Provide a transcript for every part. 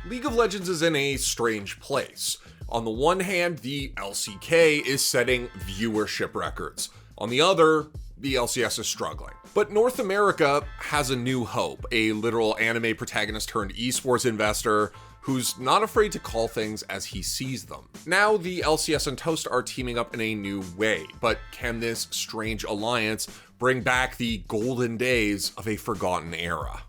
League of Legends is in a strange place. On the one hand, the LCK is setting viewership records. On the other, the LCS is struggling. But North America has a new hope, a literal anime protagonist-turned-esports investor who's not afraid to call things as he sees them. Now the LCS and Toast are teaming up in a new way, but can this strange alliance bring back the golden days of a forgotten era?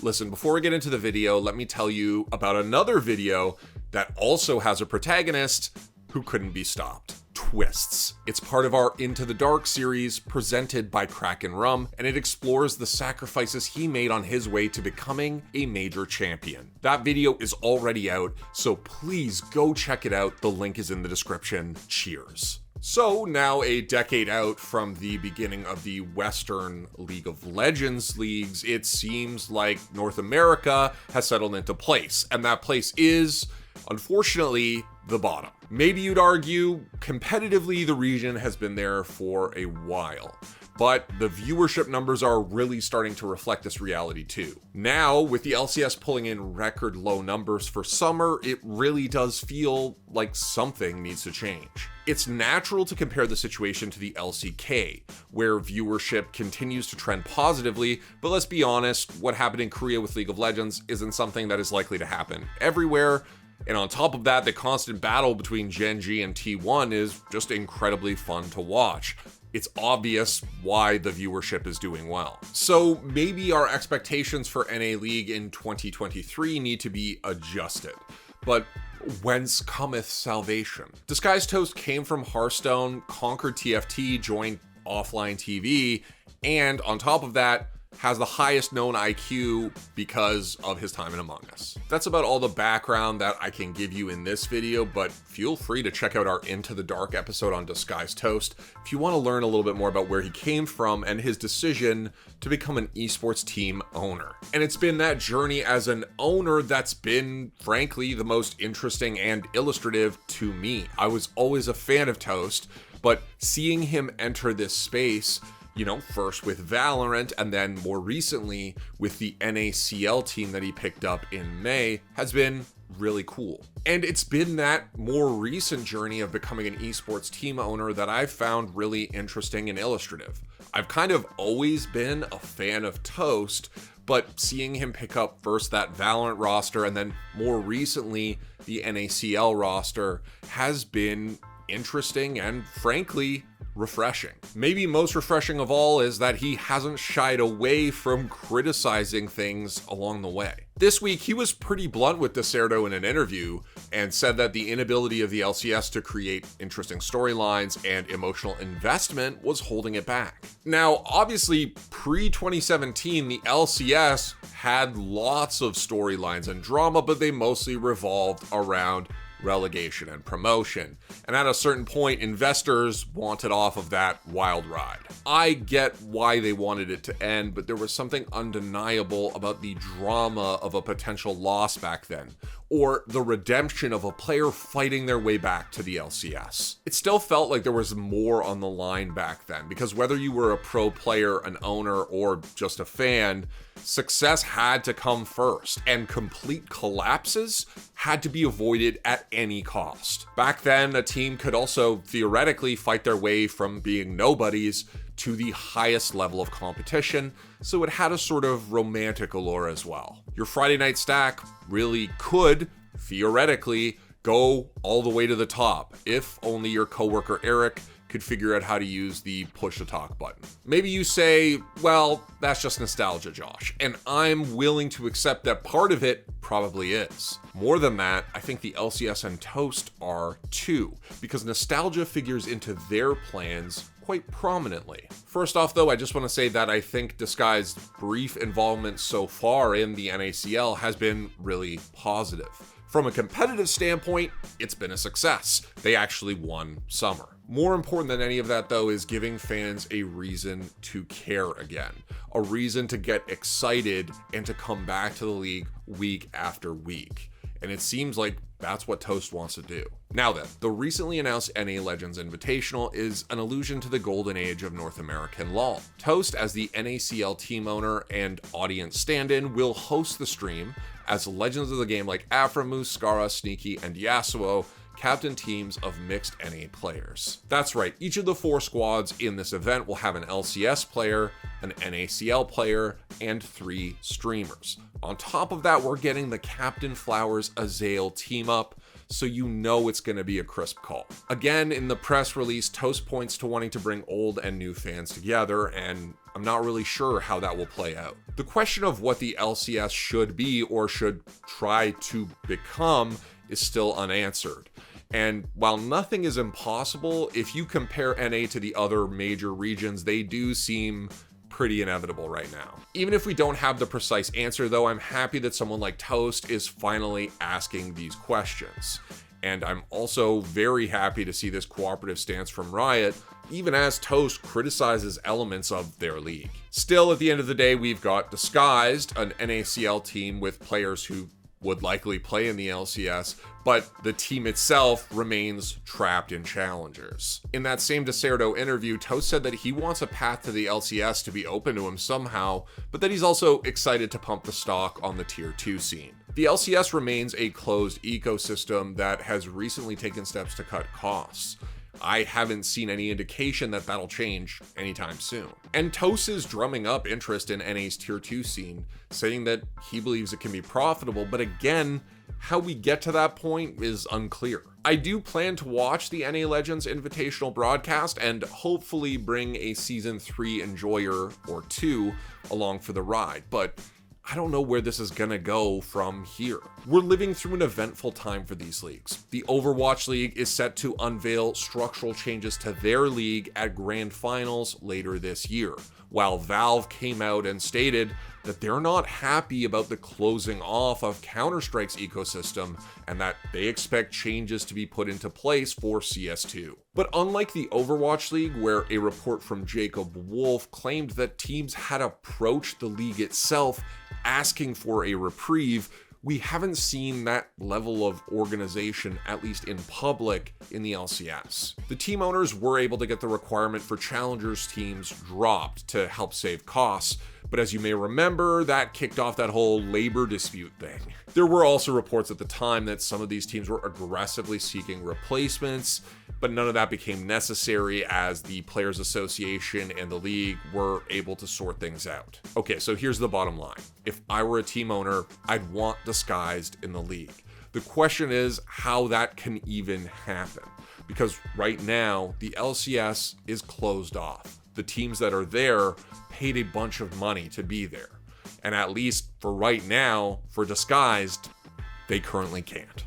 Listen, before we get into the video, let me tell you about another video that also has a protagonist who couldn't be stopped. Twists. It's part of our Into the Dark series presented by Kraken Rum, and it explores the sacrifices he made on his way to becoming a major champion. That video is already out, so please go check it out. The link is in the description. Cheers. So now, a decade out from the beginning of the Western League of Legends leagues, it seems like North America has settled into place, and that place is, unfortunately, the bottom. Maybe you'd argue, competitively, the region has been there for a while, but the viewership numbers are really starting to reflect this reality too. Now, with the LCS pulling in record low numbers for summer, it really does feel like something needs to change. It's natural to compare the situation to the LCK, where viewership continues to trend positively, but let's be honest, what happened in Korea with League of Legends isn't something that is likely to happen everywhere. And on top of that, the constant battle between Gen G and T1 is just incredibly fun to watch. It's obvious why the viewership is doing well. So maybe our expectations for NA League in 2023 need to be adjusted. But whence cometh salvation? DisguisedToast came from Hearthstone, conquered TFT, joined Offline TV, and on top of that, has the highest known IQ because of his time in Among Us. That's about all the background that I can give you in this video, but feel free to check out our Into the Dark episode on DisguisedToast if you want to learn a little bit more about where he came from and his decision to become an esports team owner. And it's been that journey as an owner that's been, frankly, the most interesting and illustrative to me. I was always a fan of Toast, but seeing him enter this space, you know, first with Valorant and then more recently with the NACL team that he picked up in May, has been really cool. And it's been that more recent journey of becoming an esports team owner that I've found really interesting and illustrative. I've kind of always been a fan of Toast, but seeing him pick up first that Valorant roster and then more recently the NACL roster has been interesting and frankly refreshing. Maybe most refreshing of all is that he hasn't shied away from criticizing things along the way. This week, he was pretty blunt with DisguisedToast in an interview and said that the inability of the LCS to create interesting storylines and emotional investment was holding it back. Now, obviously, pre-2017, the LCS had lots of storylines and drama, but they mostly revolved around relegation and promotion. And at a certain point, investors wanted off of that wild ride. I get why they wanted it to end, but there was something undeniable about the drama of a potential loss back then, or the redemption of a player fighting their way back to the LCS. It still felt like there was more on the line back then, because whether you were a pro player, an owner, or just a fan, success had to come first, and complete collapses had to be avoided at any cost. Back then, a team could also theoretically fight their way from being nobodies to the highest level of competition, so it had a sort of romantic allure as well. Your Friday night stack really could, theoretically, go all the way to the top, if only your coworker Eric could figure out how to use the push to talk button. Maybe you say, well, that's just nostalgia, Josh, and I'm willing to accept that part of it probably is. More than that, I think the LCS and Toast are too, because nostalgia figures into their plans quite prominently. First off though, I just want to say that I think Disguised's brief involvement so far in the NACL has been really positive. From a competitive standpoint, it's been a success. They actually won summer. More important than any of that though is giving fans a reason to care again, a reason to get excited and to come back to the league week after week. And it seems like that's what Toast wants to do. Now then, the recently announced NA Legends Invitational is an allusion to the golden age of North American LoL. Toast, as the NACL team owner and audience stand-in, will host the stream as legends of the game like Aphromoose, Skara, Sneaky, and Yasuo captain teams of mixed NA players. That's right, each of the 4 squads in this event will have an LCS player, an NACL player, and 3 streamers. On top of that, we're getting the Captain Flowers Azael team up, so you know it's going to be a crisp call. Again, in the press release, Toast points to wanting to bring old and new fans together, and I'm not really sure how that will play out. The question of what the LCS should be or should try to become is still unanswered. And while nothing is impossible, if you compare NA to the other major regions, they do seem pretty inevitable right now. Even if we don't have the precise answer though, I'm happy that someone like Toast is finally asking these questions. And I'm also very happy to see this cooperative stance from Riot, even as Toast criticizes elements of their league. Still, at the end of the day, we've got Disguised, an NACL team with players who would likely play in the LCS, but the team itself remains trapped in challengers. In that same Deserto interview, Toast said that he wants a path to the LCS to be open to him somehow, but that he's also excited to pump the stock on the Tier 2 scene. The LCS remains a closed ecosystem that has recently taken steps to cut costs. I haven't seen any indication that that'll change anytime soon. And Toast is drumming up interest in NA's Tier 2 scene, saying that he believes it can be profitable, but again, how we get to that point is unclear. I do plan to watch the NA Legends Invitational broadcast and hopefully bring a Season 3 enjoyer or 2 along for the ride, but I don't know where this is gonna go from here. We're living through an eventful time for these leagues. The Overwatch League is set to unveil structural changes to their league at Grand Finals later this year, while Valve came out and stated that they're not happy about the closing off of Counter-Strike's ecosystem and that they expect changes to be put into place for CS2. But unlike the Overwatch League, where a report from Jacob Wolf claimed that teams had approached the league itself asking for a reprieve, we haven't seen that level of organization, at least in public, in the LCS. The team owners were able to get the requirement for challengers teams dropped to help save costs, but as you may remember, that kicked off that whole labor dispute thing. There were also reports at the time that some of these teams were aggressively seeking replacements, but none of that became necessary as the Players Association and the league were able to sort things out. Okay, so here's the bottom line. If I were a team owner, I'd want Disguised in the league. The question is how that can even happen, because right now the LCS is closed off. The teams that are there paid a bunch of money to be there, and at least for right now, for Disguised, they currently can't.